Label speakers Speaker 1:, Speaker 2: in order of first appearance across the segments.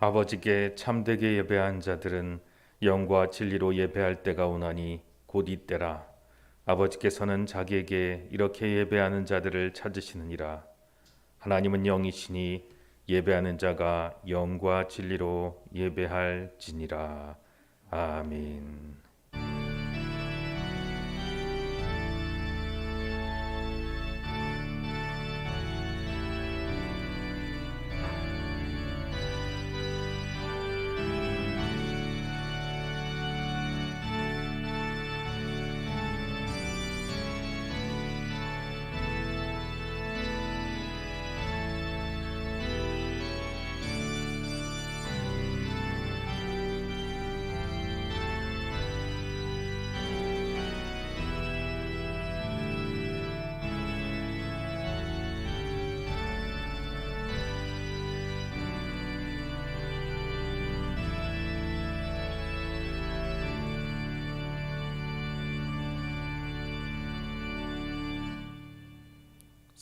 Speaker 1: 아버지께 참되게 예배한 자들은 영과 진리로 예배할 때가 오나니 곧 이때라. 아버지께서는 자기에게 이렇게 예배하는 자들을 찾으시느니라. 하나님은 영이시니 예배하는 자가 영과 진리로 예배할지니라. 아멘.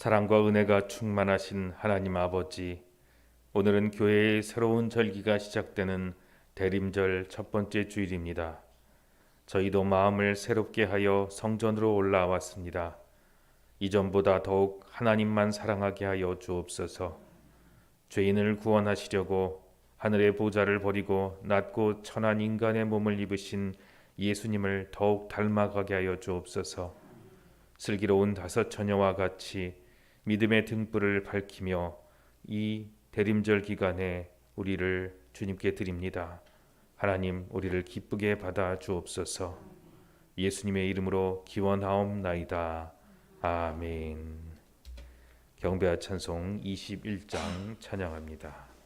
Speaker 1: 사랑과 은혜가 충만하신 하나님 아버지, 오늘은 교회의 새로운 절기가 시작되는 대림절 첫 번째 주일입니다. 저희도 마음을 새롭게 하여 성전으로 올라왔습니다. 이전보다 더욱 하나님만 사랑하게 하여 주옵소서. 죄인을 구원하시려고 하늘의 보좌를 버리고 낮고 천한 인간의 몸을 입으신 예수님을 더욱 닮아가게 하여 주옵소서. 슬기로운 다섯 처녀와 같이 믿음의 등불을 밝히며 이 대림절 기간에 우리를 주님께 드립니다. 하나님, 우리를 기쁘게 받아 주옵소서. 예수님의 이름으로 기원하옵나이다. 아멘. 경배와 찬송 21장 찬양합니다.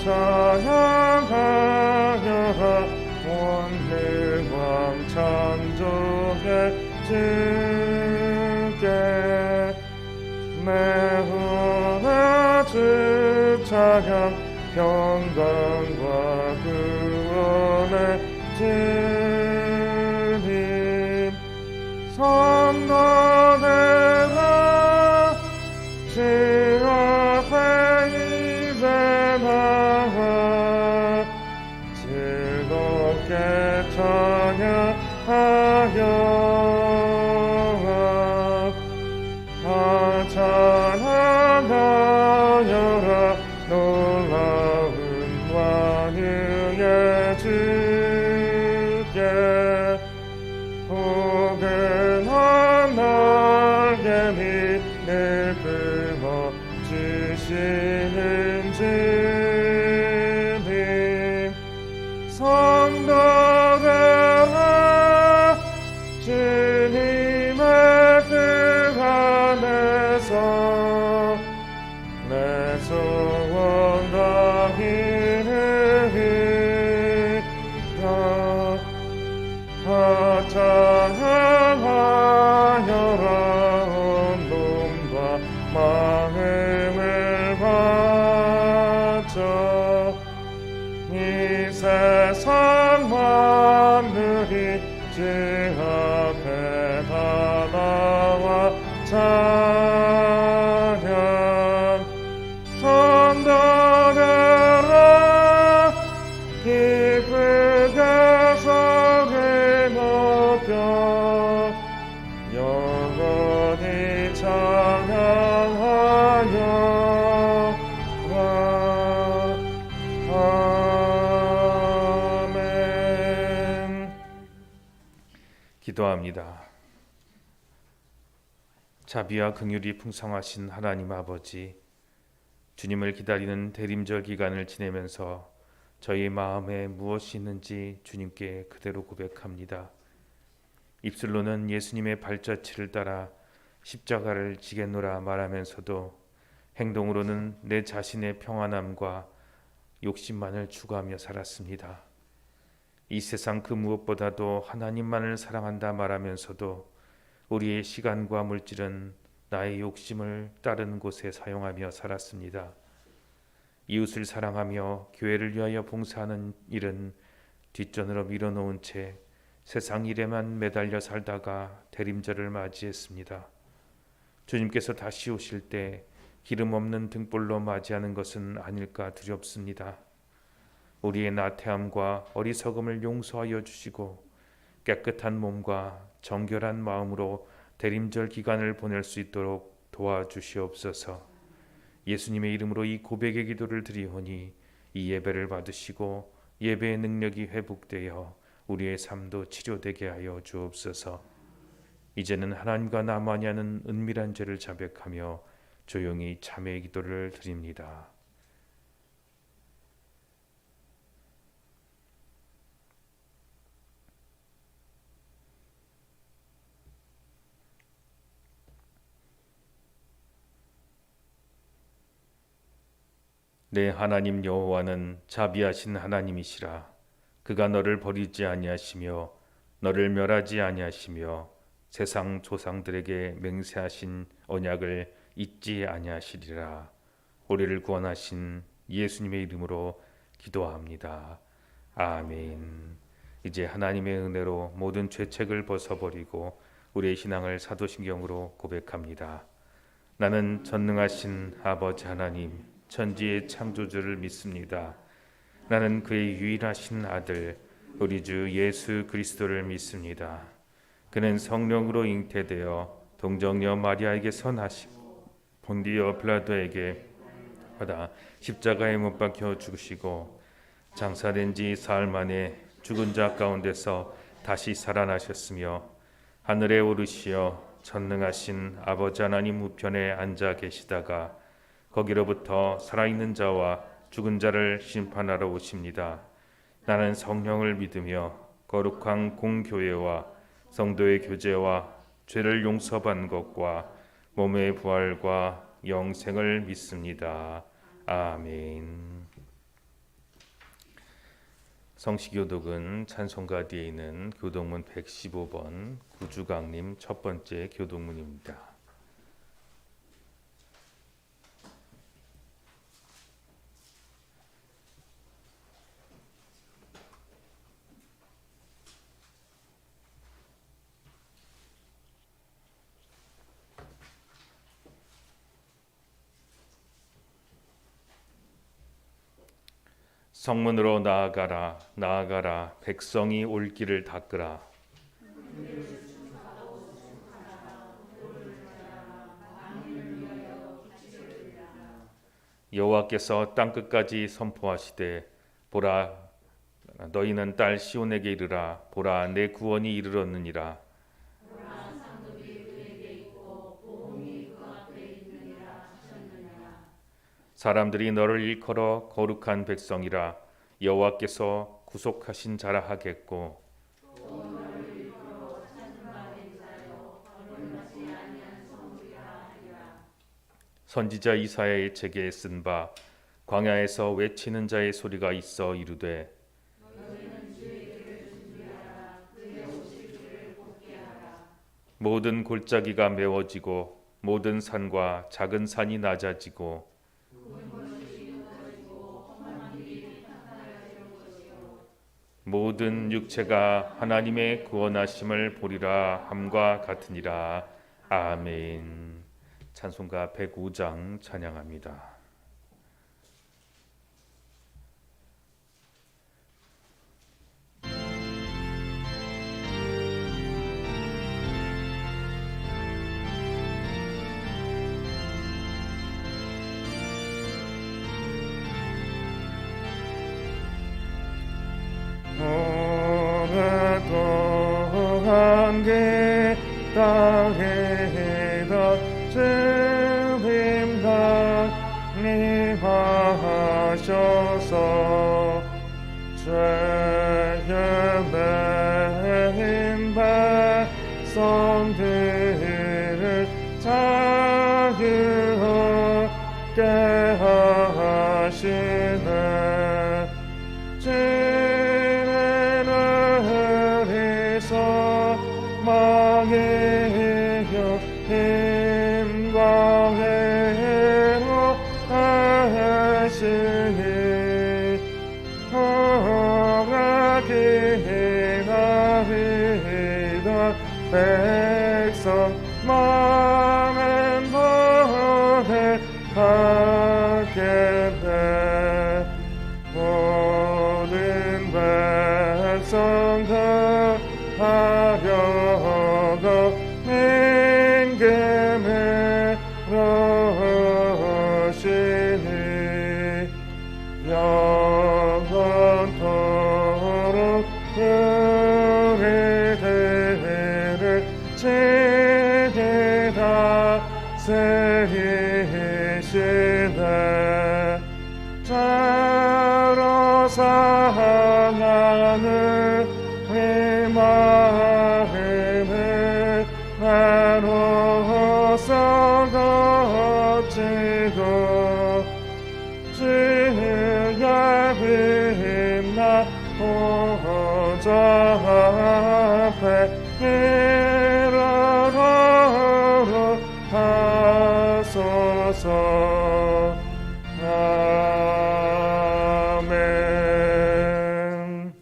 Speaker 1: 찬양하여라 원대왕 창조의 주께 매우나 주 찬양 평강과 구원의 주님 성도되라 주 앞에 이제 나와 즐겁게 찬양하여 찬양하여라 놀라운 왕의 주께 포근한 날개미 늘 품어 주시는 주님 성도되라 주님의 뜻 안에서 내 소원 다이루리라 찬양하여라 온 몸과 마음을 바쳐 이 세상 만물이 주 앞에 다 나와 찬양 선도되라 기쁘게 소리 높여 영원히 찬양하여 아멘. 기도합니다. 자비와 긍휼이 풍성하신 하나님 아버지, 주님을 기다리는 대림절 기간을 지내면서 저희 마음에 무엇이 있는지 주님께 그대로 고백합니다. 입술로는 예수님의 발자취를 따라 십자가를 지겠노라 말하면서도 행동으로는 내 자신의 평안함과 욕심만을 추구하며 살았습니다. 이 세상 그 무엇보다도 하나님만을 사랑한다 말하면서도 우리의 시간과 물질은 나의 욕심을 따르는 곳에 사용하며 살았습니다. 이웃을 사랑하며 교회를 위하여 봉사하는 일은 뒷전으로 밀어놓은 채 세상 일에만 매달려 살다가 대림절을 맞이했습니다. 주님께서 다시 오실 때 기름 없는 등불로 맞이하는 것은 아닐까 두렵습니다. 우리의 나태함과 어리석음을 용서하여 주시고 깨끗한 몸과 정결한 마음으로 대림절 기간을 보낼 수 있도록 도와주시옵소서. 예수님의 이름으로 이 고백의 기도를 드리오니 이 예배를 받으시고 예배의 능력이 회복되어 우리의 삶도 치료되게 하여 주옵소서. 이제는 하나님과 나만이 하는 은밀한 죄를 자백하며 조용히 참회의 기도를 드립니다. 내 하나님 여호와는 자비하신 하나님이시라. 그가 너를 버리지 아니하시며 너를 멸하지 아니하시며 세상 조상들에게 맹세하신 언약을 잊지 아니하시리라. 우리를 구원하신 예수님의 이름으로 기도합니다. 아멘. 이제 하나님의 은혜로 모든 죄책을 벗어버리고 우리의 신앙을 사도신경으로 고백합니다. 나는 전능하신 아버지 하나님 천지의 창조주를 믿습니다. 나는 그의 유일하신 아들 우리 주 예수 그리스도를 믿습니다. 그는 성령으로 잉태되어 동정녀 마리아에게서 나시고 본디오 빌라도에게 받아 십자가에 못 박혀 죽으시고 장사된 지 사흘 만에 죽은 자 가운데서 다시 살아나셨으며 하늘에 오르시어 전능하신 아버지 하나님 우편에 앉아 계시다가 거기로부터 살아있는 자와 죽은 자를 심판하러 오십니다. 나는 성령을 믿으며 거룩한 공교회와 성도의 교제와 죄를 용서받는 것과 몸의 부활과 영생을 믿습니다. 아멘. 성시교독은 찬송가 뒤에 있는 교독문 115번 구주강림 첫 번째 교독문입니다. 성문으로 나아가라 나아가라 백성이 올 길을 닦으라. 여호와께서 땅끝까지 선포하시되 보라 너희는 딸 시온에게 이르라. 보라 내 구원이 이르렀느니라. 사람들이 너를 일컬어 거룩한 백성이라. 여호와께서 구속하신 자라 하겠고 선지자 이사야의 책에 쓴 바 광야에서 외치는 자의 소리가 있어 이르되 모든 골짜기가 메워지고 모든 산과 작은 산이 낮아지고 모든 육체가 하나님의 구원하심을 보리라 함과 같으니라. 아멘. 찬송가 105장 찬양합니다.
Speaker 2: 함께 땅에다 주님 강림하셔서 죄의 매인 백성들을 자유롭게 하시네. 망이여 힘과 회로 하시네. 하게 돼 모든 백성들 하려고 맹금으로시니 영원토록 우리들을 지키다 세이시네 자로 사랑하는 이 마음을 나로서 거치고 주의 빛나 보좌 앞에 이르러 하소서. 아멘.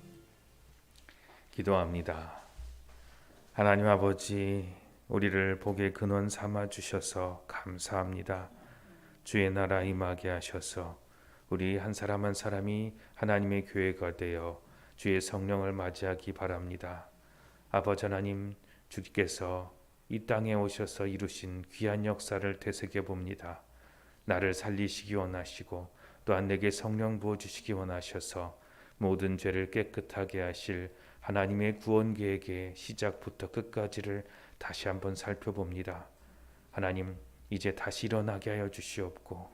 Speaker 1: 기도합니다. 하나님 아버지, 우리를 복의 근원 삼아 주셔서 감사합니다. 주의 나라 임하게 하셔서 우리 한 사람 한 사람이 하나님의 교회가 되어 주의 성령을 맞이하기 바랍니다. 아버지 하나님, 주께서 이 땅에 오셔서 이루신 귀한 역사를 되새겨 봅니다. 나를 살리시기 원하시고 또한 내게 성령 부어주시기 원하셔서 모든 죄를 깨끗하게 하실 하나님의 구원 계획의 시작부터 끝까지를 다시 한번 살펴봅니다. 하나님, 이제 다시 일어나게 하여 주시옵고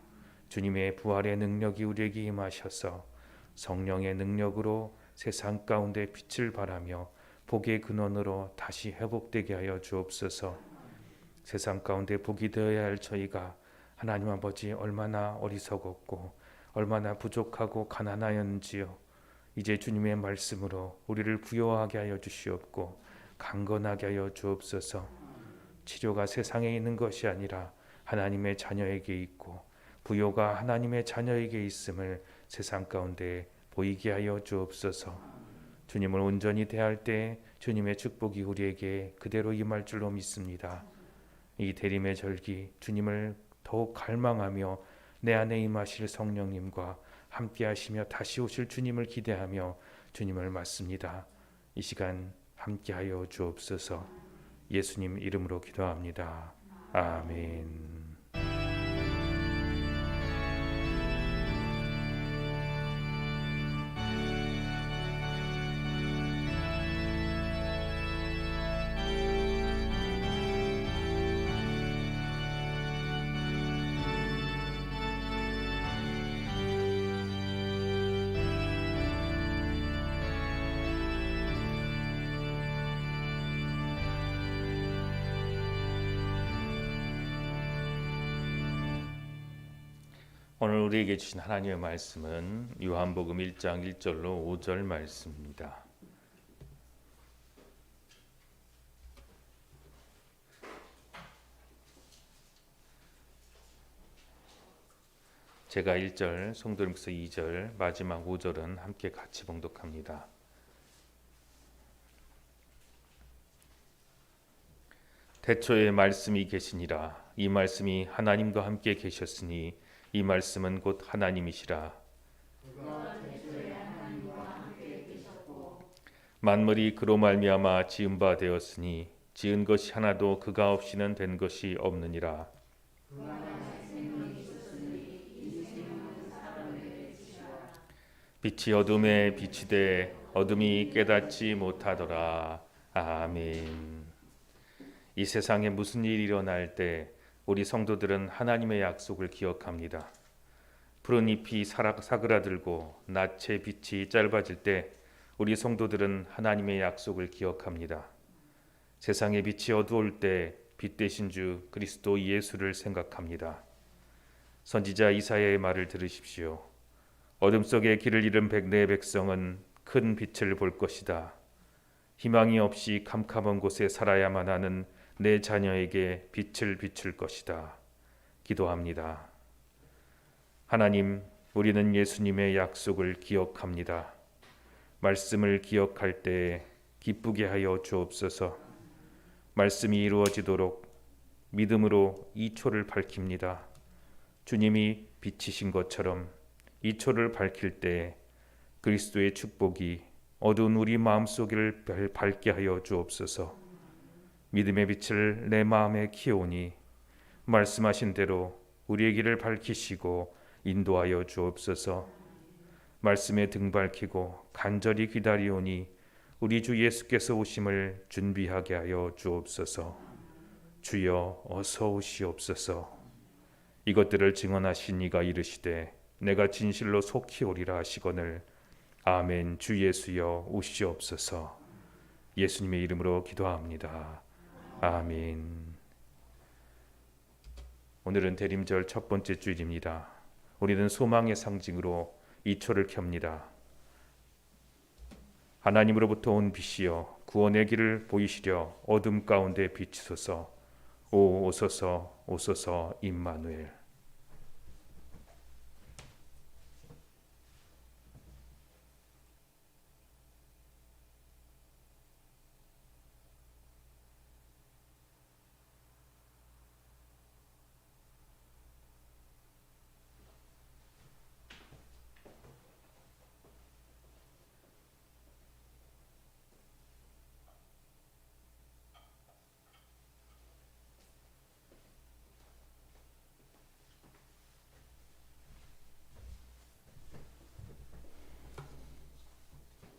Speaker 1: 주님의 부활의 능력이 우리에게 임하셔서 성령의 능력으로 세상 가운데 빛을 발하며 복의 근원으로 다시 회복되게 하여 주옵소서. 세상 가운데 복이 되어야 할 저희가 하나님 아버지 얼마나 어리석었고 얼마나 부족하고 가난하였는지요. 이제 주님의 말씀으로 우리를 부요하게 하여 주시옵고 강건하게 하여 주옵소서. 치료가 세상에 있는 것이 아니라 하나님의 자녀에게 있고 부요가 하나님의 자녀에게 있음을 세상 가운데 보이게 하여 주옵소서. 주님을 온전히 대할 때 주님의 축복이 우리에게 그대로 임할 줄로 믿습니다. 이 대림의 절기 주님을 더욱 갈망하며 내 안에 임하실 성령님과 함께 하시며 다시 오실 주님을 기대하며 주님을 맞습니다. 이 시간 함께하여 주옵소서. 예수님 이름으로 기도합니다. 아멘. 오늘 우리에게 주신 하나님의 말씀은 요한복음 1장 1절로 5절 말씀입니다. 제가 1절, 송도림께서 2절, 마지막 5절은 함께 같이 봉독합니다. 태초에 말씀이 계시니라. 이 말씀이 하나님과 함께 계셨으니 이 말씀은 곧 하나님이시라. 만물이 그로 말미암아 지은 바 되었으니 지은 것이 하나도 그가 없이는 된 것이 없느니라. 빛이 어둠에 비치되 어둠이 깨닫지 못하더라. 아멘. 이 세상에 무슨 일이 일어날 때 우리 성도들은 하나님의 약속을 기억합니다. 푸른 잎이 사그라들고 낯의 빛이 짧아질 때 우리 성도들은 하나님의 약속을 기억합니다. 세상의 빛이 어두울 때 빛 대신 주 그리스도 예수를 생각합니다. 선지자 이사야의 말을 들으십시오. 어둠 속에 길을 잃은 내 백성은 큰 빛을 볼 것이다. 희망이 없이 캄캄한 곳에 살아야만 하는 내 자녀에게 빛을 비출 것이다. 기도합니다. 하나님, 우리는 예수님의 약속을 기억합니다. 말씀을 기억할 때 기쁘게 하여 주옵소서. 말씀이 이루어지도록 믿음으로 이 초를 밝힙니다. 주님이 빛이신 것처럼 이 초를 밝힐 때 그리스도의 축복이 어두운 우리 마음속을 밝게 하여 주옵소서. 믿음의 빛을 내 마음에 키우니 말씀하신 대로 우리의 길을 밝히시고 인도하여 주옵소서. 말씀에 등 밝히고 간절히 기다리오니 우리 주 예수께서 오심을 준비하게 하여 주옵소서. 주여 어서 오시옵소서. 이것들을 증언하신 이가 이르시되 내가 진실로 속히 오리라 하시거늘 아멘. 주 예수여 오시옵소서. 예수님의 이름으로 기도합니다. 아멘. 오늘은 대림절 첫 번째 주일입니다. 우리는 소망의 상징으로 이 초를 켭니다. 하나님으로부터 온 빛이여 구원의 길을 보이시려 어둠 가운데 비치소서. 오 오소서 오소서 임마누엘.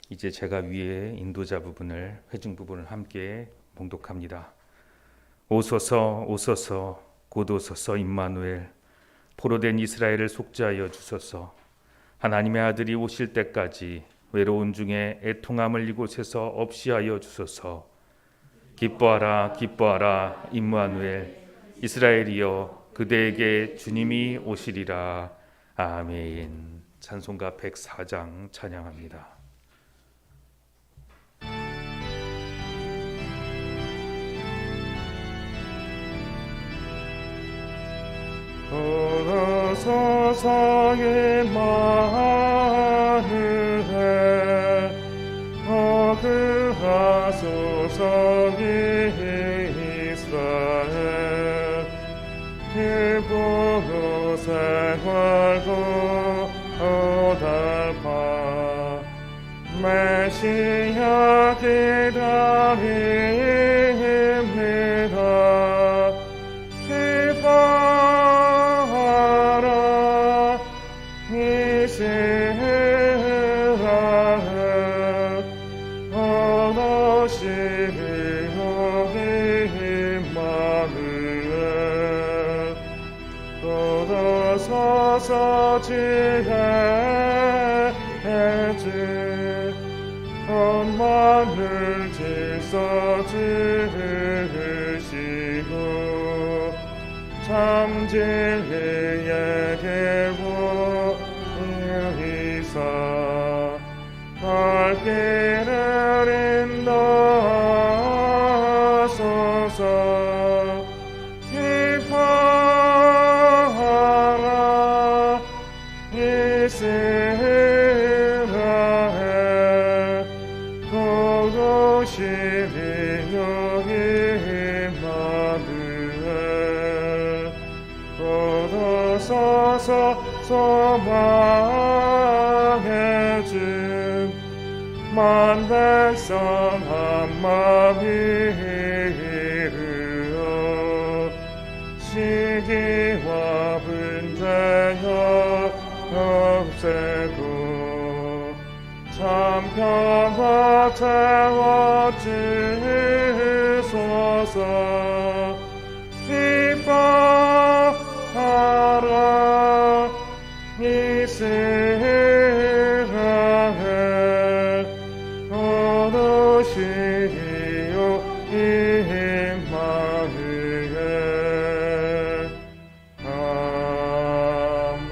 Speaker 1: 이제 제가 위에 인도자 부분을 회중 부분을 함께 봉독합니다. 오소서 오소서 곧 오소서 임마누엘. 포로된 이스라엘을 속죄하여 주소서. 하나님의 아들이 오실 때까지 외로운 중에 애통함을 이곳에서 없이 하여 주소서. 기뻐하라 기뻐하라 임마누엘. 이스라엘이여 그대에게 주님이 오시리라. 아멘. 찬송가 104장 찬양합니다.
Speaker 2: 걸어서서 임마누엘 거듭하소서 이스라엘 기쁘고 생활고 오달파 메시아 기다립니다. 기뻐하라 이스라엘 얻으시리요 임마누엘. 걷어서서 지혜의 주 천만을 질서 지으시고 참 진리의 길고 이사 갈 길을 인도하소서. 기뻐하라 이스라엘 도우시리요 임마누엘. 걷어서서 소망의 주 만백성 한마음이 이르어 시기와 분쟁을 없애고 참 평화 채워 주소서. 기뻐하라 이스라엘 얻으시리요 임마누엘. 아멘.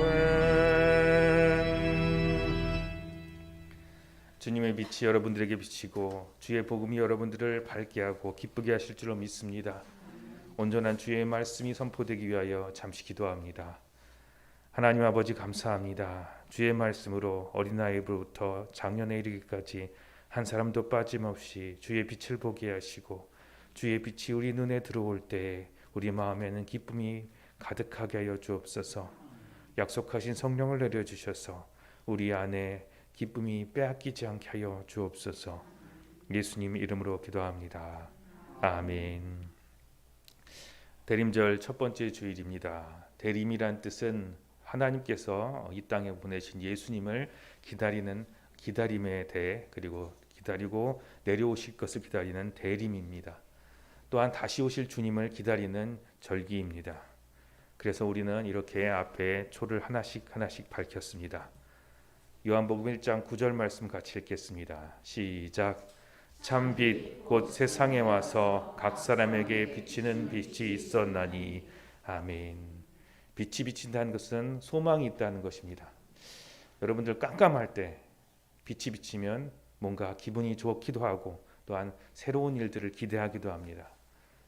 Speaker 1: 주님의 빛이 여러분들에게 비치고 주의 복음이 여러분들을 밝게 하고 기쁘게 하실 줄로 믿습니다. 온전한 주의 말씀이 선포되기 위하여 잠시 기도합니다. 하나님 아버지 감사합니다. 주의 말씀으로 어린아이부터 장년에 이르기까지 한 사람도 빠짐없이 주의 빛을 보게 하시고 주의 빛이 우리 눈에 들어올 때 우리 마음에는 기쁨이 가득하게 하여 주옵소서. 약속하신 성령을 내려주셔서 우리 안에 기쁨이 빼앗기지 않게 하여 주옵소서. 예수님 이름으로 기도합니다. 아멘. 대림절 첫 번째 주일입니다. 대림이란 뜻은 하나님께서 이 땅에 보내신 예수님을 기다리는 기다림에 대해, 그리고 기다리고 내려오실 것을 기다리는 대림입니다. 또한 다시 오실 주님을 기다리는 절기입니다. 그래서 우리는 이렇게 앞에 초를 하나씩 밝혔습니다. 요한복음 1장 9절 말씀 같이 읽겠습니다. 시작. 참 빛 곧 세상에 와서 각 사람에게 비치는 빛이 있었나니. 아멘. 빛이 비친다는 것은 소망이 있다는 것입니다. 여러분들 깜깜할 때 빛이 비치면 뭔가 기분이 좋기도 하고 또한 새로운 일들을 기대하기도 합니다.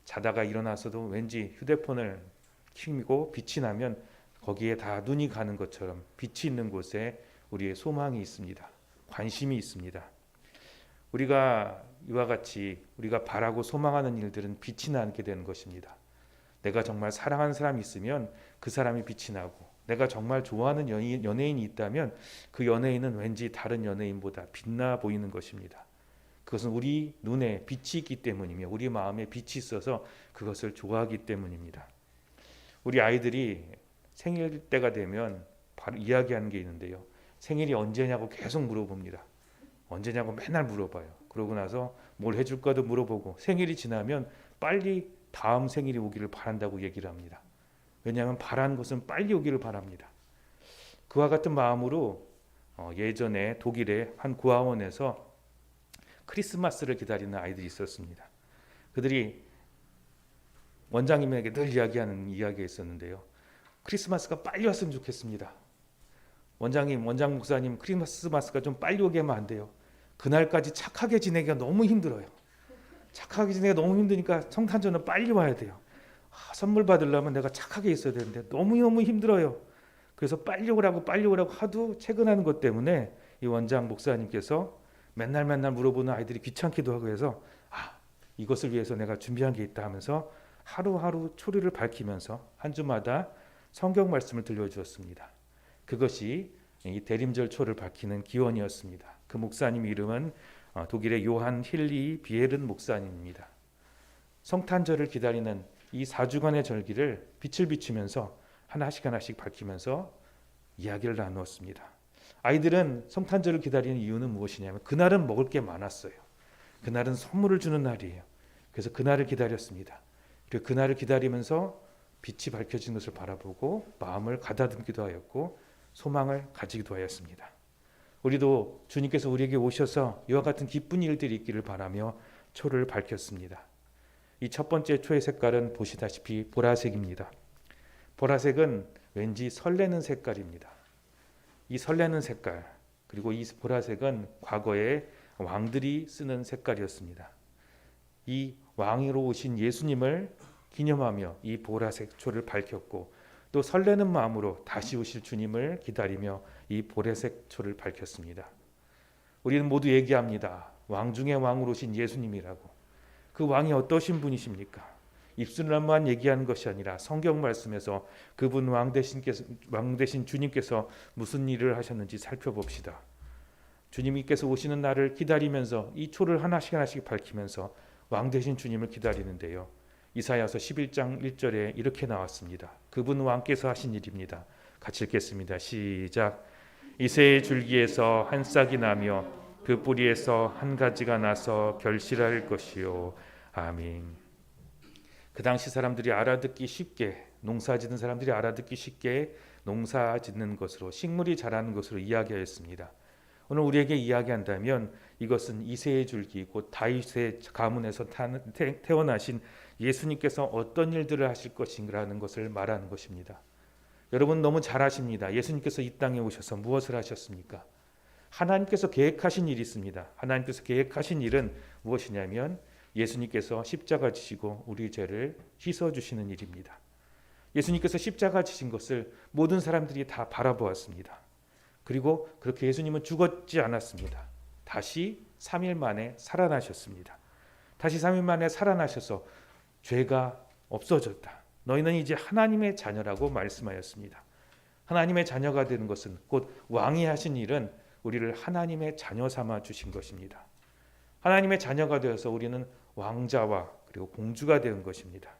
Speaker 1: 자다가 일어나서도 왠지 휴대폰을 켜고 빛이 나면 거기에 다 눈이 가는 것처럼 빛이 있는 곳에 우리의 소망이 있습니다. 관심이 있습니다. 우리가 이와 같이 우리가 바라고 소망하는 일들은 빛이 나게 되는 것입니다. 내가 정말 사랑하는 사람이 있으면 그 사람이 빛이 나고, 내가 정말 좋아하는 연예인이 있다면 그 연예인은 왠지 다른 연예인보다 빛나 보이는 것입니다. 그것은 우리 눈에 빛이 있기 때문이며 우리 마음에 빛이 있어서 그것을 좋아하기 때문입니다. 우리 아이들이 생일 때가 되면 바로 이야기하는 게 있는데요. 생일이 언제냐고 계속 물어봅니다. 언제냐고 맨날 물어봐요. 그러고 나서 뭘 해줄 까도 물어보고 생일이 지나면 빨리 다음 생일이 오기를 바란다고 얘기를 합니다. 왜냐하면 바라는 것은 빨리 오기를 바랍니다. 그와 같은 마음으로 예전에 독일의 한 고아원에서 크리스마스를 기다리는 아이들이 있었습니다. 그들이 원장님에게 늘 이야기하는 이야기가 있었는데요. 크리스마스가 빨리 왔으면 좋겠습니다. 원장 목사님, 크리스마스가 좀 빨리 오게 하면 안 돼요. 그날까지 착하게 지내기가 너무 힘들어요. 착하게 지내기가 너무 힘드니까 성탄절은 빨리 와야 돼요. 선물 받으려면 내가 착하게 있어야 되는데 너무너무 힘들어요. 그래서 빨리 오라고 하도 채근하는 것 때문에 이 원장 목사님께서 맨날 물어보는 아이들이 귀찮기도 하고 해서 이것을 위해서 내가 준비한 게 있다 하면서 하루하루 초리를 밝히면서 한 주마다 성경 말씀을 들려주었습니다. 그것이 이 대림절 초를 밝히는 기원이었습니다. 그 목사님 이름은 독일의 요한 힐리 비에른 목사님입니다. 성탄절을 기다리는 이 4주간의 절기를 빛을 비추면서 하나씩 밝히면서 이야기를 나누었습니다. 아이들은 성탄절을 기다리는 이유는 무엇이냐면 그날은 먹을 게 많았어요. 그날은 선물을 주는 날이에요. 그래서 그날을 기다렸습니다. 그리고 그날을 기다리면서 빛이 밝혀진 것을 바라보고 마음을 가다듬기도 하였고 소망을 가지기도 하였습니다. 우리도 주님께서 우리에게 오셔서 이와 같은 기쁜 일들이 있기를 바라며 초를 밝혔습니다. 이 첫 번째 초의 색깔은 보시다시피 보라색입니다. 보라색은 왠지 설레는 색깔입니다. 이 설레는 색깔, 그리고 이 보라색은 과거에 왕들이 쓰는 색깔이었습니다. 이 왕으로 오신 예수님을 기념하며 이 보라색 초를 밝혔고, 또 설레는 마음으로 다시 오실 주님을 기다리며 이 보라색 초를 밝혔습니다. 우리는 모두 얘기합니다. 왕 중에 왕으로 오신 예수님이라고. 그 왕이 어떠신 분이십니까? 입술로만 얘기하는 것이 아니라 성경 말씀에서 그분 왕 되신 주님께서 무슨 일을 하셨는지 살펴봅시다. 주님께서 오시는 날을 기다리면서 이 초를 하나씩 밝히면서 왕 되신 주님을 기다리는데요. 이사야서 11장 1절에 이렇게 나왔습니다. 그분 왕께서 하신 일입니다. 같이 읽겠습니다. 시작. 이새의 줄기에서 한 싹이 나며 그 뿌리에서 한 가지가 나서 결실할 것이요. 아멘. 그 당시 사람들이 알아듣기 쉽게, 농사짓는 사람들이 알아듣기 쉽게 농사짓는 것으로, 식물이 자라는 것으로 이야기하였습니다. 오늘 우리에게 이야기한다면 이것은 이새의 줄기, 곧 다윗의 가문에서 태어나신 예수님께서 어떤 일들을 하실 것인가라는 것을 말하는 것입니다. 여러분 너무 잘 아십니다. 예수님께서 이 땅에 오셔서 무엇을 하셨습니까? 하나님께서 계획하신 일이 있습니다. 하나님께서 계획하신 일은 무엇이냐면 예수님께서 십자가 지시고 우리 죄를 씻어주시는 일입니다. 예수님께서 십자가 지신 것을 모든 사람들이 다 바라보았습니다. 그리고 그렇게 예수님은 죽었지 않았습니다. 다시 3일 만에 살아나셨습니다. 다시 3일 만에 살아나셔서 죄가 없어졌다. 너희는 이제 하나님의 자녀라고 말씀하였습니다. 하나님의 자녀가 되는 것은 곧 왕이 하신 일은 우리를 하나님의 자녀 삼아 주신 것입니다. 하나님의 자녀가 되어서 우리는 왕자와 그리고 공주가 된 것입니다.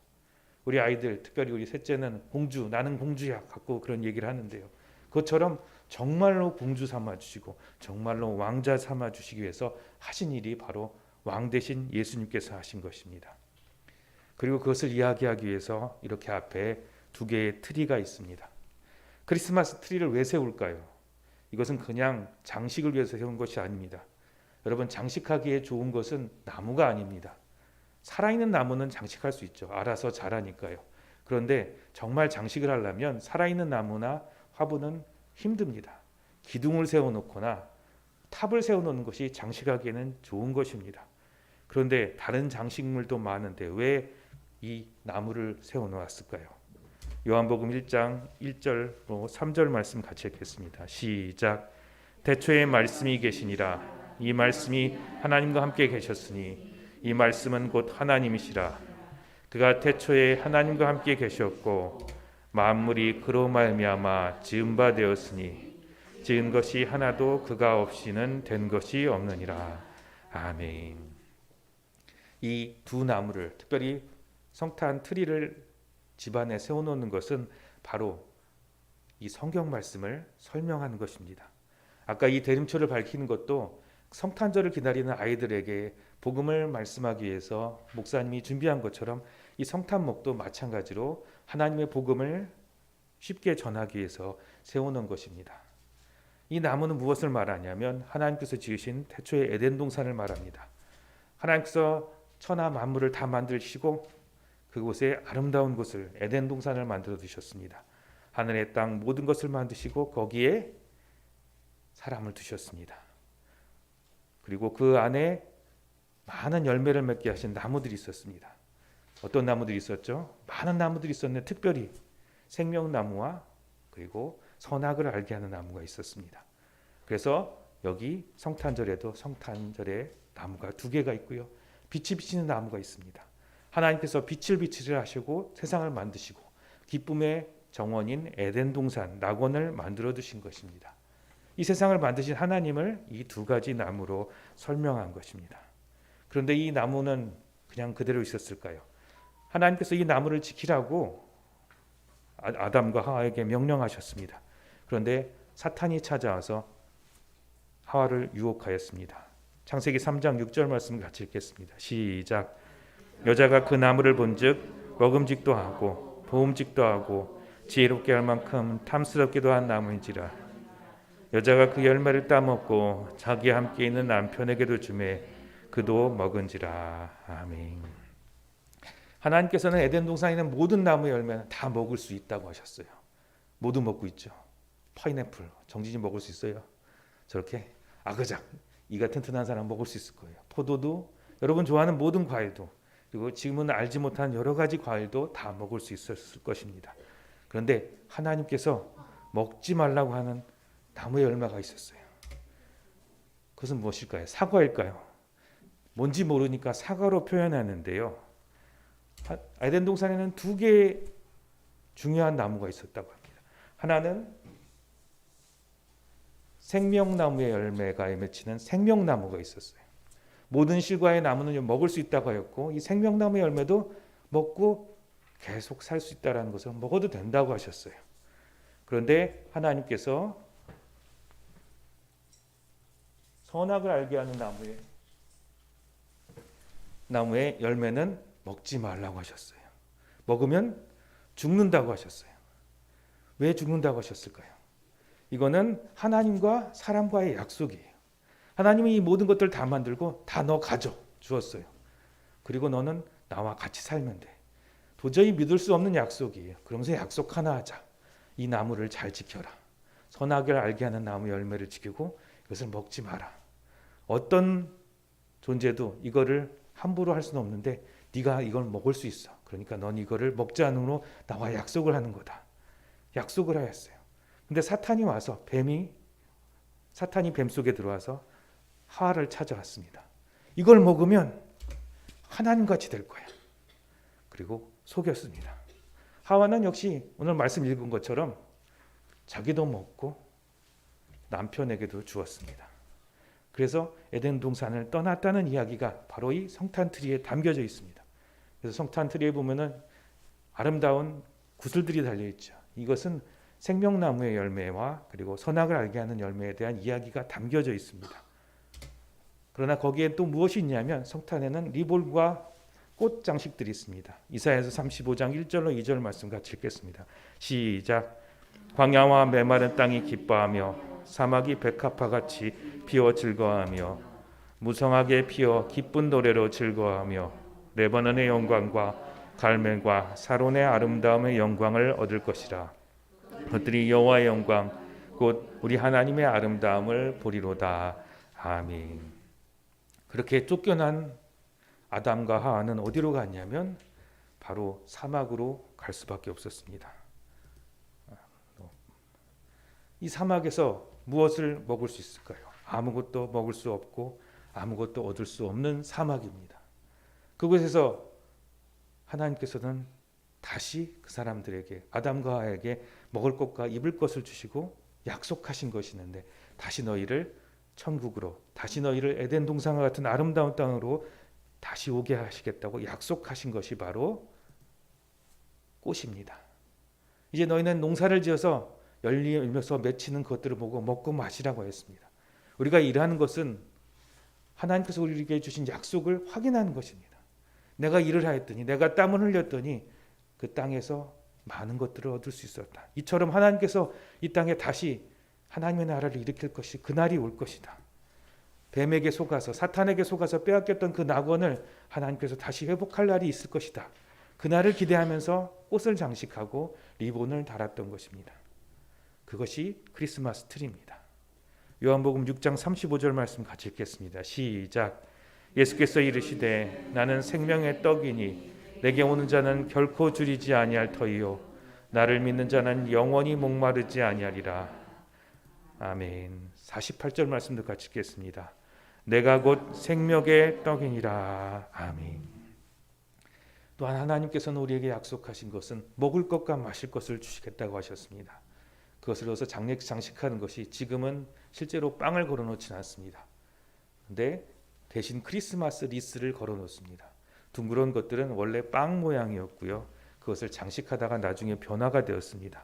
Speaker 1: 우리 아이들, 특별히 우리 셋째는 공주, 나는 공주야 갖고 그런 얘기를 하는데요. 그것처럼 정말로 공주 삼아 주시고 정말로 왕자 삼아 주시기 위해서 하신 일이 바로 왕 대신 예수님께서 하신 것입니다. 그리고 그것을 이야기하기 위해서 이렇게 앞에 두 개의 트리가 있습니다. 크리스마스 트리를 왜 세울까요? 이것은 그냥 장식을 위해서 세운 것이 아닙니다. 여러분, 장식하기에 좋은 것은 나무가 아닙니다. 살아있는 나무는 장식할 수 있죠. 알아서 자라니까요. 그런데 정말 장식을 하려면 살아있는 나무나 화분은 힘듭니다. 기둥을 세워놓거나 탑을 세워놓는 것이 장식하기에는 좋은 것입니다. 그런데 다른 장식물도 많은데 왜 이 나무를 세워놓았을까요? 요한복음 1장 1절로 3절 말씀 같이 읽겠습니다. 시작. 태초에 말씀이 계시니라. 이 말씀이 하나님과 함께 계셨으니 이 말씀은 곧 하나님이시라. 그가 태초에 하나님과 함께 계셨고 만물이 그로 말미암아 지은 바 되었으니 지은 것이 하나도 그가 없이는 된 것이 없느니라. 아멘. 이 두 나무를, 특별히 성탄 트리를 집안에 세워놓는 것은 바로 이 성경 말씀을 설명하는 것입니다. 아까 이 대림초를 밝히는 것도 성탄절을 기다리는 아이들에게 복음을 말씀하기 위해서 목사님이 준비한 것처럼 이 성탄목도 마찬가지로 하나님의 복음을 쉽게 전하기 위해서 세워놓은 것입니다. 이 나무는 무엇을 말하냐면 하나님께서 지으신 태초의 에덴 동산을 말합니다. 하나님께서 천하 만물을 다 만드시고 그곳에 아름다운 곳을 에덴 동산을 만들어 두셨습니다. 하늘의 땅 모든 것을 만드시고 거기에 사람을 두셨습니다. 그리고 그 안에 많은 열매를 맺게 하신 나무들이 있었습니다. 어떤 나무들이 있었죠? 많은 나무들이 있었는데 특별히 생명나무와 그리고 선악을 알게 하는 나무가 있었습니다. 그래서 여기 성탄절에도 성탄절에 나무가 두 개가 있고요. 빛이 비치는 나무가 있습니다. 하나님께서 빛을 비치려 하시고 세상을 만드시고 기쁨의 정원인 에덴 동산 낙원을 만들어 두신 것입니다. 이 세상을 만드신 하나님을 이 두 가지 나무로 설명한 것입니다. 그런데 이 나무는 그냥 그대로 있었을까요? 하나님께서 이 나무를 지키라고 아담과 하와에게 명령하셨습니다. 그런데 사탄이 찾아와서 하와를 유혹하였습니다. 창세기 3장 6절 말씀 같이 읽겠습니다. 시작. 여자가 그 나무를 본즉 먹음직도 하고 보음직도 하고 지혜롭게 할 만큼 탐스럽기도 한 나무인지라. 여자가 그 열매를 따먹고 자기와 함께 있는 남편에게도 주매 그도 먹은지라. 아멘. 하나님께서는 에덴 동산에 있는 모든 나무의 열매는 다 먹을 수 있다고 하셨어요. 모두 먹고 있죠. 파인애플 정진이 먹을 수 있어요. 저렇게 아그작 이가 튼튼한 사람 먹을 수 있을 거예요. 포도도, 여러분 좋아하는 모든 과일도, 그리고 지금은 알지 못한 여러 가지 과일도 다 먹을 수 있었을 것입니다. 그런데 하나님께서 먹지 말라고 하는 나무의 열매가 있었어요. 그것은 무엇일까요? 사과일까요? 뭔지 모르니까 사과로 표현하는데요. 에덴 동산에는 두 개의 중요한 나무가 있었다고 합니다. 하나는 생명나무의 열매가 맺히는 생명나무가 있었어요. 모든 실과의 나무는 먹을 수 있다고 하였고 이 생명나무의 열매도 먹고 계속 살 수 있다는 것을 먹어도 된다고 하셨어요. 그런데 하나님께서 선악을 알게 하는 나무의 열매는 먹지 말라고 하셨어요. 먹으면 죽는다고 하셨어요. 왜 죽는다고 하셨을까요? 이거는 하나님과 사람과의 약속이에요. 하나님이 이 모든 것들을 다 만들고 다 너 가져 주었어요. 그리고 너는 나와 같이 살면 돼. 도저히 믿을 수 없는 약속이에요. 그러면서 약속 하나 하자. 이 나무를 잘 지켜라. 선악을 알게 하는 나무 열매를 지키고 이것을 먹지 마라. 어떤 존재도 이거를 함부로 할 수는 없는데 네가 이걸 먹을 수 있어. 그러니까 넌 이거를 먹지 않으므로 나와 약속을 하는 거다. 약속을 하였어요. 근데 사탄이 와서 사탄이 뱀 속에 들어와서 하와를 찾아왔습니다. 이걸 먹으면 하나님같이 될 거야. 그리고 속였습니다. 하와는 역시 오늘 말씀 읽은 것처럼 자기도 먹고 남편에게도 주었습니다. 그래서 에덴 동산을 떠났다는 이야기가 바로 이 성탄트리에 담겨져 있습니다. 그래서 성탄트리에 보면은 아름다운 구슬들이 달려 있죠. 이것은 생명나무의 열매와 그리고 선악을 알게 하는 열매에 대한 이야기가 담겨져 있습니다. 그러나 거기에 또 무엇이 있냐면 성탄에는 리볼과 꽃 장식들이 있습니다. 이사야서 35장 1절로 2절 말씀 같이 읽겠습니다. 시작. 광야와 메마른 땅이 기뻐하며 사막이 백합화같이 피어 즐거워하며 무성하게 피어 기쁜 노래로 즐거워하며 레바논의 영광과 갈멜과 사론의 아름다움의 영광을 얻을 것이라. 그들이 여호와의 영광 곧 우리 하나님의 아름다움을 보리로다. 아멘. 그렇게 쫓겨난 아담과 하와는 어디로 갔냐면 바로 사막으로 갈 수밖에 없었습니다. 이 사막에서 무엇을 먹을 수 있을까요? 아무것도 먹을 수 없고 아무것도 얻을 수 없는 사막입니다. 그곳에서 하나님께서는 다시 그 사람들에게 아담과 하와에게 먹을 것과 입을 것을 주시고 약속하신 것이 있는데 다시 너희를 천국으로, 다시 너희를 에덴 동산과 같은 아름다운 땅으로 다시 오게 하시겠다고 약속하신 것이 바로 꽃입니다. 이제 너희는 농사를 지어서 열리면서 맺히는 것들을 보고 먹고 마시라고 했습니다. 우리가 일하는 것은 하나님께서 우리에게 주신 약속을 확인하는 것입니다. 내가 일을 하였더니, 내가 땀을 흘렸더니 그 땅에서 많은 것들을 얻을 수 있었다. 이처럼 하나님께서 이 땅에 다시 하나님의 나라를 일으킬 것이 그날이 올 것이다. 뱀에게 속아서, 사탄에게 속아서 빼앗겼던 그 낙원을 하나님께서 다시 회복할 날이 있을 것이다. 그날을 기대하면서 꽃을 장식하고 리본을 달았던 것입니다. 그것이 크리스마스 트리입니다. 요한복음 6장 35절 말씀 같이 읽겠습니다. 시작. 예수께서 이르시되 나는 생명의 떡이니 내게 오는 자는 결코 줄이지 아니할 터이요 나를 믿는 자는 영원히 목마르지 아니하리라. 아멘. 48절 말씀도 같이 읽겠습니다. 내가 곧 생명의 떡이니라. 아멘. 또한 하나님께서는 우리에게 약속하신 것은 먹을 것과 마실 것을 주시겠다고 하셨습니다. 그것을 넣어서 장식하는 것이 지금은 실제로 빵을 걸어놓지는 않습니다. 그런데 대신 크리스마스 리스를 걸어놓습니다. 둥그런 것들은 원래 빵 모양이었고요. 그것을 장식하다가 나중에 변화가 되었습니다.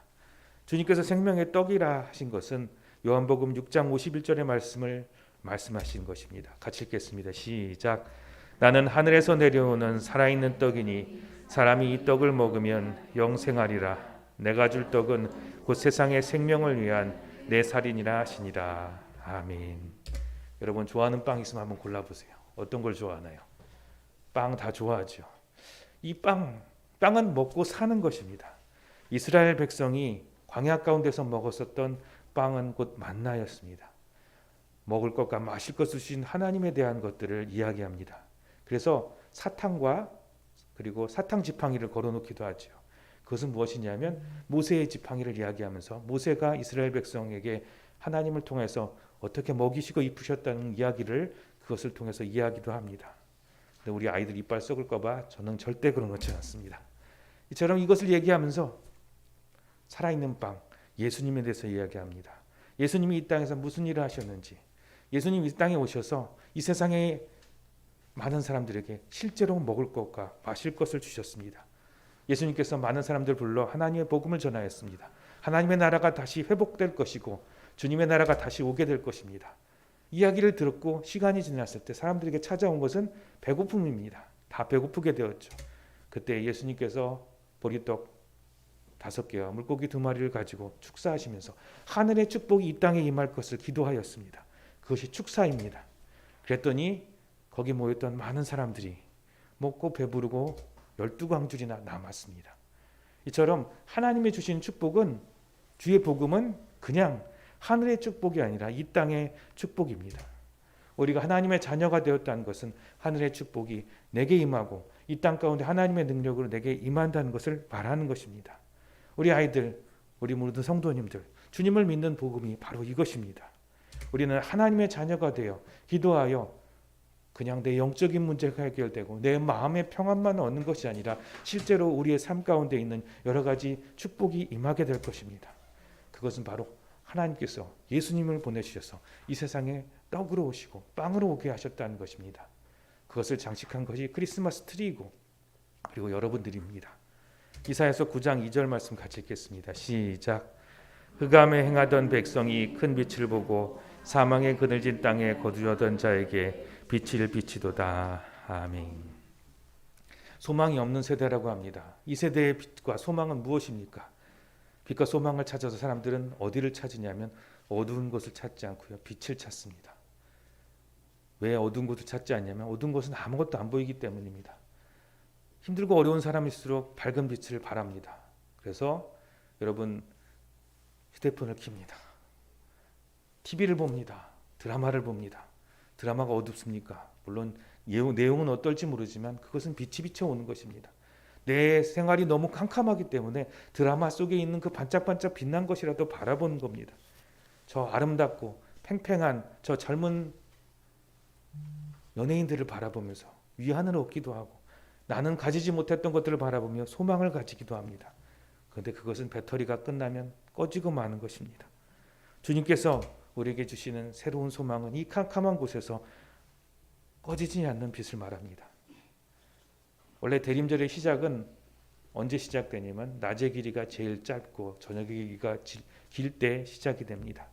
Speaker 1: 주님께서 생명의 떡이라 하신 것은 요한복음 6장 51절의 말씀을 말씀하신 것입니다. 같이 읽겠습니다. 시작. 나는 하늘에서 내려오는 살아있는 떡이니 사람이 이 떡을 먹으면 영생하리라. 내가 줄 떡은 곧 세상의 생명을 위한 내 살이니라 하시니라. 아멘. 여러분 좋아하는 빵 있으면 한번 골라보세요. 어떤 걸 좋아하나요? 빵 다 좋아하죠. 이 빵은 먹고 사는 것입니다. 이스라엘 백성이 광야 가운데서 먹었었던 빵은 곧 만나였습니다. 먹을 것과 마실 것을 주신 하나님에 대한 것들을 이야기합니다. 그래서 사탕과 그리고 사탕 지팡이를 걸어놓기도 하죠. 그것은 무엇이냐면 모세의 지팡이를 이야기하면서 모세가 이스라엘 백성에게 하나님을 통해서 어떻게 먹이시고 입히셨다는 이야기를 그것을 통해서 이야기도 합니다. 근데 우리 아이들 이빨 썩을까 봐 저는 절대 그런 것지 않습니다. 이처럼 이것을 얘기하면서 살아있는 빵, 예수님에 대해서 이야기합니다. 예수님이 이 땅에서 무슨 일을 하셨는지, 예수님이 이 땅에 오셔서 이 세상에 많은 사람들에게 실제로 먹을 것과 마실 것을 주셨습니다. 예수님께서 많은 사람들 불러 하나님의 복음을 전하였습니다. 하나님의 나라가 다시 회복될 것이고 주님의 나라가 다시 오게 될 것입니다. 이야기를 들었고 시간이 지났을 때 사람들에게 찾아온 것은 배고픔입니다. 다 배고프게 되었죠. 그때 예수님께서 보리떡 5개와 물고기 2마리를 가지고 축사하시면서 하늘의 축복이 이 땅에 임할 것을 기도하였습니다. 그것이 축사입니다. 그랬더니 거기 모였던 많은 사람들이 먹고 배부르고 12광줄이나 남았습니다. 이처럼 하나님이 주신 축복은, 주의 복음은 그냥 하늘의 축복이 아니라 이 땅의 축복입니다. 우리가 하나님의 자녀가 되었다는 것은 하늘의 축복이 내게 임하고 이 땅 가운데 하나님의 능력으로 내게 임한다는 것을 말하는 것입니다. 우리 아이들, 우리 모든 성도님들, 주님을 믿는 복음이 바로 이것입니다. 우리는 하나님의 자녀가 되어 기도하여 그냥 내 영적인 문제가 해결되고 내 마음의 평안만 얻는 것이 아니라 실제로 우리의 삶 가운데 있는 여러 가지 축복이 임하게 될 것입니다. 그것은 바로 하나님께서 예수님을 보내주셔서 이 세상에 떡으로 오시고 빵으로 오게 하셨다는 것입니다. 그것을 장식한 것이 크리스마스 트리이고 그리고 여러분들입니다. 이사야서 9장 2절 말씀 같이 읽겠습니다. 시작. 흑암에 행하던 백성이 큰 빛을 보고 사망의 그늘진 땅에 거주하던 자에게 빛을 비치도다. 아멘. 소망이 없는 세대라고 합니다. 이 세대의 빛과 소망은 무엇입니까? 빛과 소망을 찾아서 사람들은 어디를 찾으냐면 어두운 곳을 찾지 않고요, 빛을 찾습니다. 왜 어두운 곳을 찾지 않냐면 어두운 곳은 아무것도 안 보이기 때문입니다. 힘들고 어려운 사람일수록 밝은 빛을 바랍니다. 그래서 여러분 휴대폰을 켭니다. TV를 봅니다. 드라마를 봅니다. 드라마가 어둡습니까? 물론 내용은 어떨지 모르지만 그것은 빛이 비춰오는 것입니다. 내 생활이 너무 캄캄하기 때문에 드라마 속에 있는 그 반짝반짝 빛난 것이라도 바라보는 겁니다. 저 아름답고 팽팽한 저 젊은 연예인들을 바라보면서 위안을 얻기도 하고 나는 가지지 못했던 것들을 바라보며 소망을 가지기도 합니다. 그런데 그것은 배터리가 끝나면 꺼지고 마는 것입니다. 주님께서 우리에게 주시는 새로운 소망은 이 캄캄한 곳에서 꺼지지 않는 빛을 말합니다. 원래 대림절의 시작은 언제 시작되냐면 낮의 길이가 제일 짧고 저녁의 길이가 길 때 시작이 됩니다.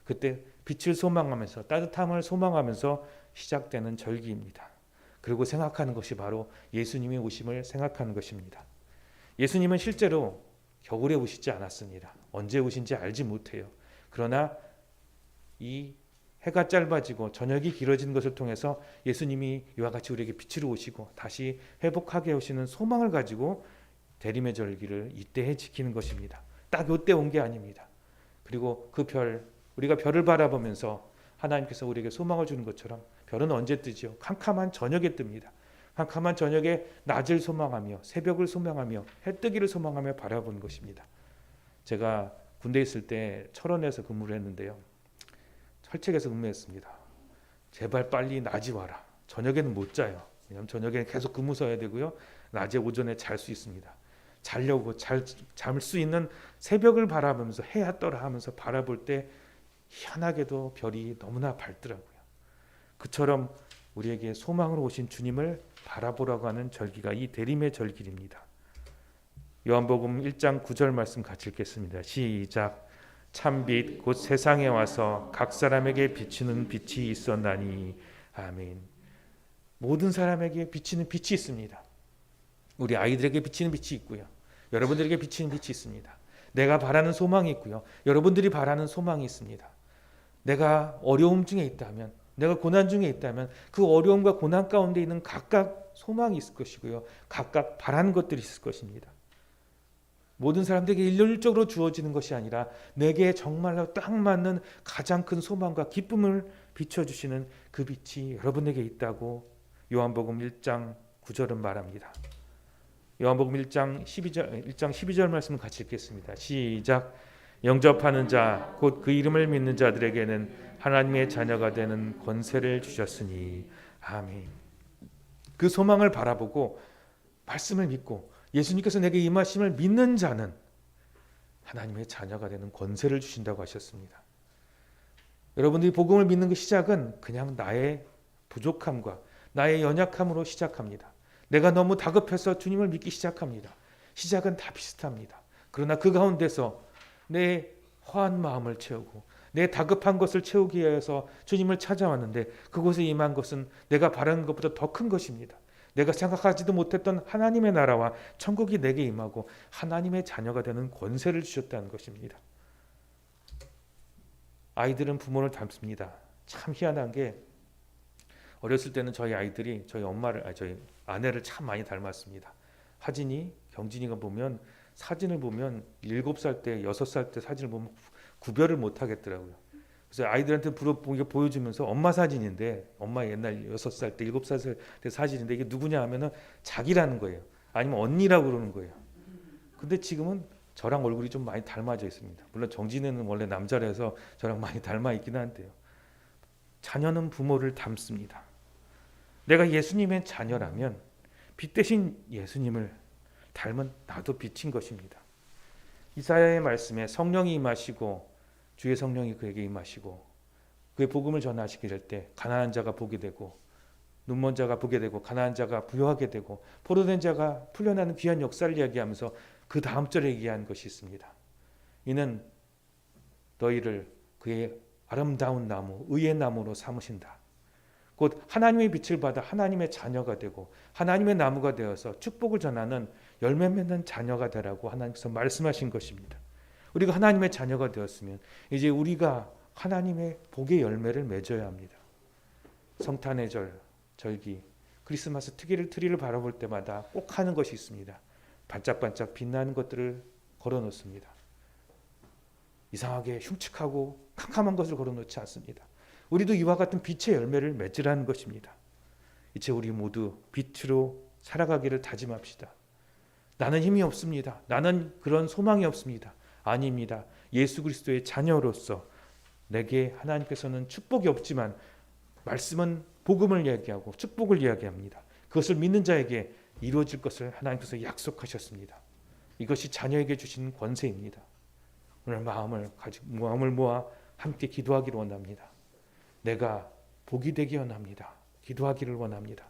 Speaker 1: 그때 빛을 소망하면서 따뜻함을 소망하면서 시작되는 절기입니다. 그리고 생각하는 것이 바로 예수님의 오심을 생각하는 것입니다. 예수님은 실제로 겨울에 오시지 않았습니다. 언제 오신지 알지 못해요. 그러나 이 해가 짧아지고 저녁이 길어지는 것을 통해서 예수님이 이와 같이 우리에게 빛으로 오시고 다시 회복하게 오시는 소망을 가지고 대림의 절기를 이때에 지키는 것입니다. 딱 이때 온 게 아닙니다. 그리고 그 별, 우리가 별을 바라보면서 하나님께서 우리에게 소망을 주는 것처럼 별은 언제 뜨지요? 캄캄한 저녁에 뜹니다. 캄캄한 저녁에 낮을 소망하며 새벽을 소망하며 해뜨기를 소망하며 바라보는 것입니다. 제가 군대에 있을 때 철원에서 근무를 했는데요. 철책에서 근무했습니다. 제발 빨리 낮이 와라. 저녁에는 못 자요. 왜냐하면 저녁에는 계속 근무 서야 되고요. 낮에 오전에 잘 수 있습니다. 자려고 잠을 수 있는 새벽을 바라보면서 해야 떠라 하면서 바라볼 때 희한하게도 별이 너무나 밝더라고요. 그처럼 우리에게 소망으로 오신 주님을 바라보라고 하는 절기가 이 대림의 절기입니다. 요한복음 1장 9절 말씀 같이 읽겠습니다. 시작. 참빛 곧 세상에 와서 각 사람에게 비치는 빛이 있었나니. 아멘. 모든 사람에게 비치는 빛이 있습니다. 우리 아이들에게 비치는 빛이 있고요. 여러분들에게 비치는 빛이 있습니다. 내가 바라는 소망이 있고요. 여러분들이 바라는 소망이 있습니다. 내가 어려움 중에 있다면, 내가 고난 중에 있다면 그 어려움과 고난 가운데 있는 각각 소망이 있을 것이고요. 각각 바라는 것들이 있을 것입니다. 모든 사람들에게 일률적으로 주어지는 것이 아니라 내게 정말로 딱 맞는 가장 큰 소망과 기쁨을 비춰주시는 그 빛이 여러분에게 있다고 요한복음 1장 9절은 말합니다. 요한복음 1장 12절 말씀 같이 읽겠습니다. 시작. 영접하는 자 곧 그 이름을 믿는 자들에게는 하나님의 자녀가 되는 권세를 주셨으니. 아멘. 그 소망을 바라보고 말씀을 믿고 예수님께서 내게 임하심을 믿는 자는 하나님의 자녀가 되는 권세를 주신다고 하셨습니다. 여러분들이 복음을 믿는 그 시작은 그냥 나의 부족함과 나의 연약함으로 시작합니다. 내가 너무 다급해서 주님을 믿기 시작합니다. 시작은 다 비슷합니다. 그러나 그 가운데서 내 허한 마음을 채우고 내 다급한 것을 채우기 위해서 주님을 찾아왔는데 그곳에 임한 것은 내가 바라는 것보다 더 큰 것입니다. 내가 생각하지도 못했던 하나님의 나라와 천국이 내게 임하고 하나님의 자녀가 되는 권세를 주셨다는 것입니다. 아이들은 부모를 닮습니다. 참 희한한 게 어렸을 때는 저희 아이들이 저희 아내를 참 많이 닮았습니다. 하진이, 경진이가 보면 사진을 보면 7살 때, 6살 때 사진을 보면 구별을 못 하겠더라고요. 그래서 아이들한테 보여주면서 엄마 사진인데, 엄마 옛날 6살 때, 7살 때 사진인데 이게 누구냐 하면은 자기라는 거예요. 아니면 언니라고 그러는 거예요. 근데 지금은 저랑 얼굴이 좀 많이 닮아져 있습니다. 물론 정진이는 원래 남자라서 저랑 많이 닮아 있긴 한데요. 자녀는 부모를 닮습니다. 내가 예수님의 자녀라면 빛 대신 예수님을 닮은 나도 빛인 것입니다. 이사야의 말씀에 성령이 임하시고 주의 성령이 그에게 임하시고 그의 복음을 전하시게 될 때 가난한 자가 보게 되고 눈먼 자가 보게 되고 가난한 자가 부유하게 되고 포로된 자가 풀려나는 귀한 역사를 이야기하면서 그 다음 절에 얘기한 것이 있습니다. 이는 너희를 그의 아름다운 나무 의의 나무로 삼으신다. 곧 하나님의 빛을 받아 하나님의 자녀가 되고 하나님의 나무가 되어서 축복을 전하는 열매 맺는 자녀가 되라고 하나님께서 말씀하신 것입니다. 우리가 하나님의 자녀가 되었으면 이제 우리가 하나님의 복의 열매를 맺어야 합니다. 성탄의 절기, 크리스마스 트리를 바라볼 때마다 꼭 하는 것이 있습니다. 반짝반짝 빛나는 것들을 걸어놓습니다. 이상하게 흉측하고 캄캄한 것을 걸어놓지 않습니다. 우리도 이와 같은 빛의 열매를 맺으라는 것입니다. 이제 우리 모두 빛으로 살아가기를 다짐합시다. 나는 힘이 없습니다. 나는 그런 소망이 없습니다. 아닙니다. 예수 그리스도의 자녀로서 내게 하나님께서는 축복이 없지만 말씀은 복음을 이야기하고 축복을 이야기합니다. 그것을 믿는 자에게 이루어질 것을 하나님께서 약속하셨습니다. 이것이 자녀에게 주신 권세입니다. 오늘 마음을 모아 함께 기도하기를 원합니다. 내가 복이 되기 원합니다. 기도하기를 원합니다.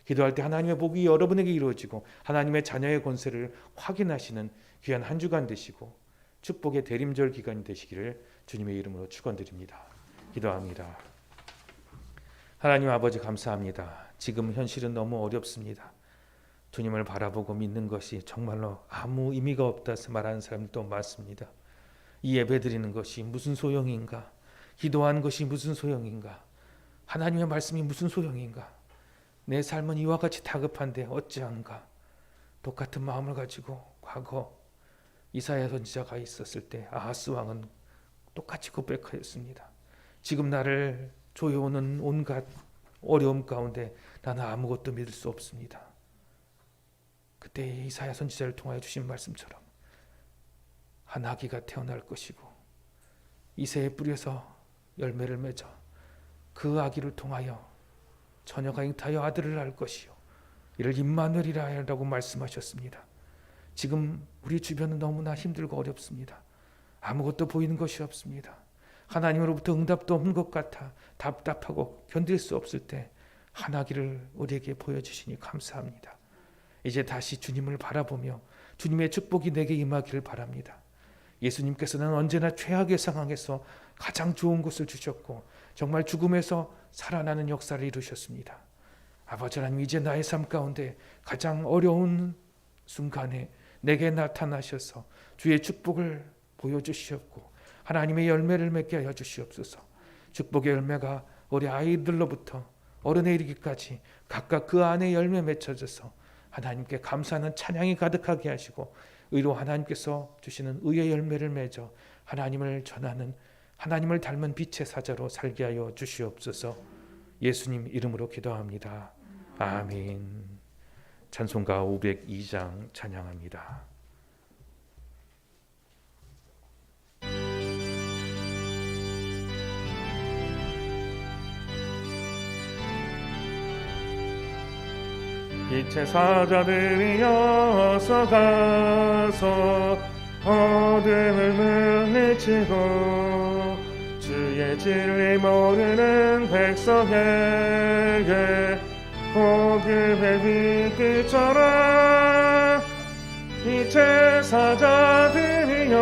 Speaker 1: 기도할 때 하나님의 복이 여러분에게 이루어지고 하나님의 자녀의 권세를 확인하시는 귀한 한 주간 되시고 축복의 대림절 기간이 되시기를 주님의 이름으로 축원드립니다. 기도합니다. 하나님 아버지 감사합니다. 지금 현실은 너무 어렵습니다. 주님을 바라보고 믿는 것이 정말로 아무 의미가 없다 말하는 사람도 많습니다. 이 예배 드리는 것이 무슨 소용인가? 기도하는 것이 무슨 소용인가? 하나님의 말씀이 무슨 소용인가? 내 삶은 이와 같이 다급한데 어찌한가? 똑같은 마음을 가지고 과거 이사야 선지자가 있었을 때 아하스 왕은 똑같이 고백하였습니다. 지금 나를 조여오는 온갖 어려움 가운데 나는 아무것도 믿을 수 없습니다. 그때 이사야 선지자를 통하여 주신 말씀처럼 한 아기가 태어날 것이고 이새의 뿌리에서 열매를 맺어 그 아기를 통하여 처녀가 잉타하여 아들을 낳을 것이요 이를 임마누엘이라 라고 말씀하셨습니다. 지금 우리 주변은 너무나 힘들고 어렵습니다. 아무것도 보이는 것이 없습니다. 하나님으로부터 응답도 없는 것 같아 답답하고 견딜 수 없을 때 한 아기를 우리에게 보여주시니 감사합니다. 이제 다시 주님을 바라보며 주님의 축복이 내게 임하기를 바랍니다. 예수님께서는 언제나 최악의 상황에서 가장 좋은 것을 주셨고 정말 죽음에서 살아나는 역사를 이루셨습니다. 아버지 하나님, 이제 나의 삶 가운데 가장 어려운 순간에 내게 나타나셔서 주의 축복을 보여주시옵고 하나님의 열매를 맺게 하여 주시옵소서. 축복의 열매가 우리 아이들로부터 어른에 이르기까지 각각 그 안에 열매 맺혀져서 하나님께 감사하는 찬양이 가득하게 하시고 의로 하나님께서 주시는 의의 열매를 맺어 하나님을 전하는 하나님을 닮은 빛의 사자로 살게 하여 주시옵소서. 예수님 이름으로 기도합니다. 아멘. 찬송가 502장 찬양합니다.
Speaker 2: 빛의 사자들이여서 가서 어둠을 물리치고 주의 진리 모르는 백성에게 복음의 빛 비춰라. 빛의 사자들이여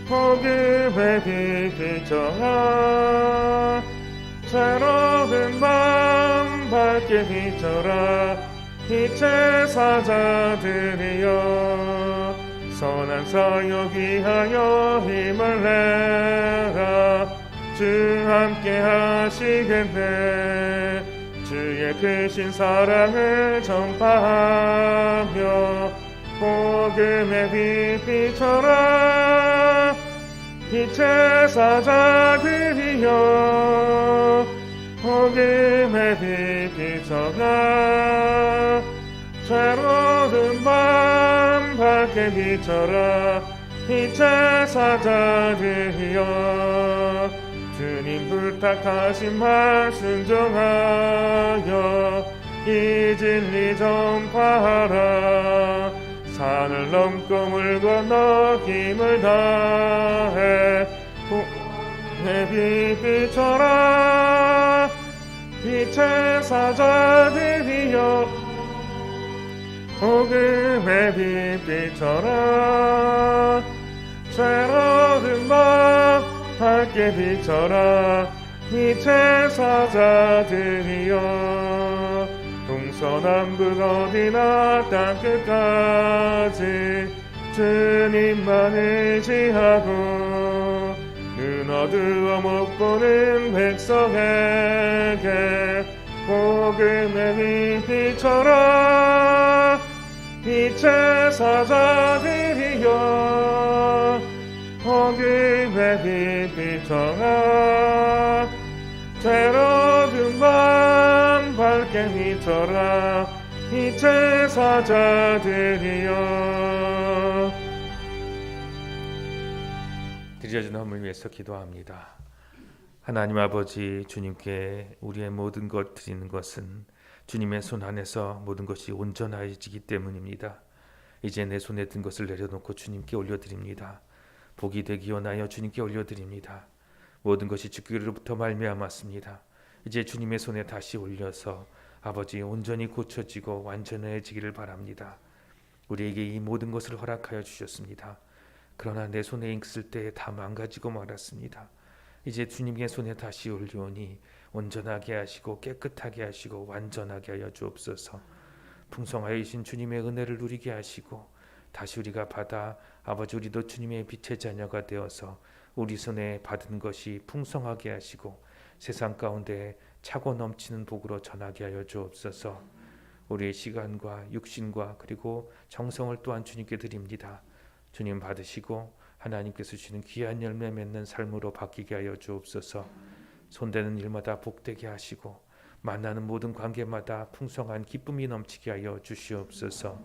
Speaker 2: 복음의 빛 비춰라. 새로운 밤 밝게 비춰라. 빛의 사자들이여 선한 사역 위하여 힘을 내라. 주 함께 하시겠네. 주의 크신 사랑을 전파하며 복음의 빛 비춰라. 빛의 사자들이여 복음의 빛 비춰라. 새로운 밤 밝게 비춰라. 빛의 사자들이여 주님 부탁하신 말 순종하여 이 진리 전파하라. 산을 넘고 물 건너 힘을 다해 내 빛비춰라 빛의 사자들이여 복음의 빛 비춰라 새로운 밤 밝게 비춰라 빛의 사자들이여 동서남북 어디나 땅끝까지 주님만 의지하고 눈 어두워 못 보는 백성에게 복음의 빛 비춰라 빛의 사자들이여 복음의 빛 비춰라 새로운 밤 밝게 비춰라 빛의 사자들이여.
Speaker 1: 드려진 헌물 위해서 기도합니다. 하나님 아버지, 주님께 우리의 모든 것 드리는 것은 주님의 손 안에서 모든 것이 온전해지기 때문입니다. 이제 내 손에 든 것을 내려놓고 주님께 올려드립니다. 복이 되기 원하여 주님께 올려드립니다. 모든 것이 주께로부터 말미암았습니다. 이제 주님의 손에 다시 올려서 아버지 온전히 고쳐지고 완전해지기를 바랍니다. 우리에게 이 모든 것을 허락하여 주셨습니다. 그러나 내 손에 있을 때 다 망가지고 말았습니다. 이제 주님의 손에 다시 올려오니 온전하게 하시고 깨끗하게 하시고 완전하게 하여 주옵소서. 풍성하신 주님의 은혜를 누리게 하시고 다시 우리가 받아 아버지 우리도 주님의 빛의 자녀가 되어서 우리 손에 받은 것이 풍성하게 하시고 세상 가운데 차고 넘치는 복으로 전하게 하여 주옵소서. 우리의 시간과 육신과 그리고 정성을 또한 주님께 드립니다. 주님 받으시고 하나님께서 주시는 귀한 열매 맺는 삶으로 바뀌게 하여 주옵소서. 손대는 일마다 복되게 하시고 만나는 모든 관계마다 풍성한 기쁨이 넘치게 하여 주시옵소서.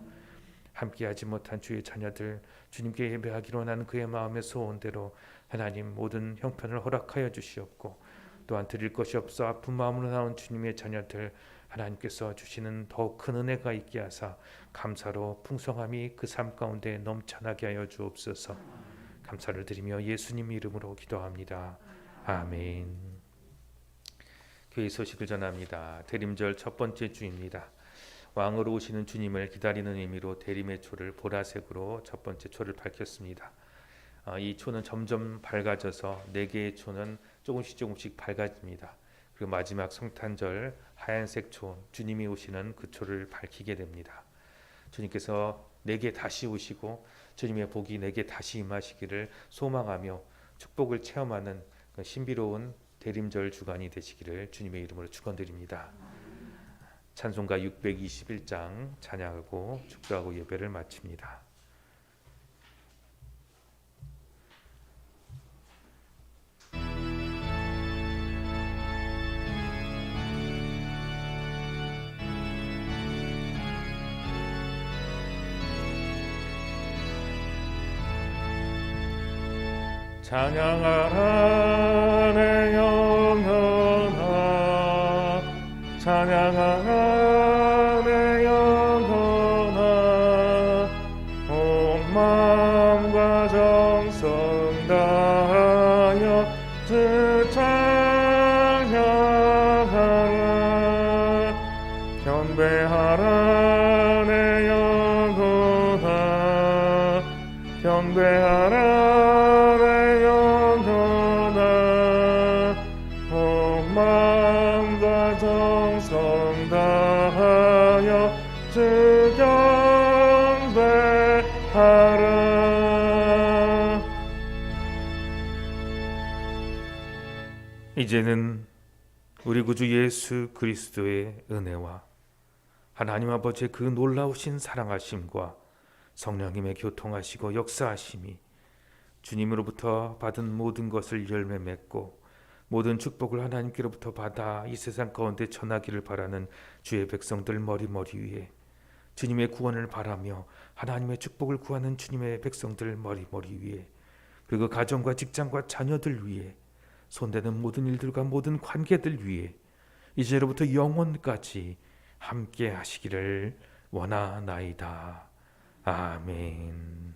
Speaker 1: 함께하지 못한 주의 자녀들 주님께 예배하기로 하는 그의 마음의 소원대로 하나님 모든 형편을 허락하여 주시옵고 또한 드릴 것이 없어 아픈 마음으로 나온 주님의 자녀들 하나님께서 주시는 더욱 큰 은혜가 있게 하사 감사로 풍성함이 그 삶 가운데 넘쳐나게 하여 주옵소서. 감사를 드리며 예수님 이름으로 기도합니다. 아멘. 교회 소식을 전합니다. 대림절 첫 번째 주입니다. 왕으로 오시는 주님을 기다리는 의미로 대림의 초를 보라색으로 첫 번째 초를 밝혔습니다. 이 초는 점점 밝아져서 4개의 초는 조금씩 밝아집니다. 그리고 마지막 성탄절 하얀색 초, 주님이 오시는 그 초를 밝히게 됩니다. 주님께서 내게 다시 오시고 주님의 복이 내게 다시 임하시기를 소망하며 축복을 체험하는 그 신비로운 대림절 주간이 되시기를 주님의 이름으로 축원드립니다. 찬송가 621장 찬양하고 축도하고 예배를 마칩니다.
Speaker 2: 찬양하라 내 영혼아 찬양하라 내 영혼아 온 마음과 정성 다하여 주 찬양하라 경배하라 내 영혼아 경배하라 정성 다하여 주 경배하라.
Speaker 1: 이제는 우리 구주 예수 그리스도의 은혜와 하나님 아버지의 그 놀라우신 사랑하심과 성령님의 교통하시고 역사하심이 주님으로부터 받은 모든 것을 열매 맺고 모든 축복을 하나님께로부터 받아 이 세상 가운데 전하기를 바라는 주의 백성들 머리머리 위에 주님의 구원을 바라며 하나님의 축복을 구하는 주님의 백성들 머리머리 위에 그리고 가정과 직장과 자녀들 위에 손대는 모든 일들과 모든 관계들 위에 이제로부터 영원까지 함께 하시기를 원하나이다. 아멘.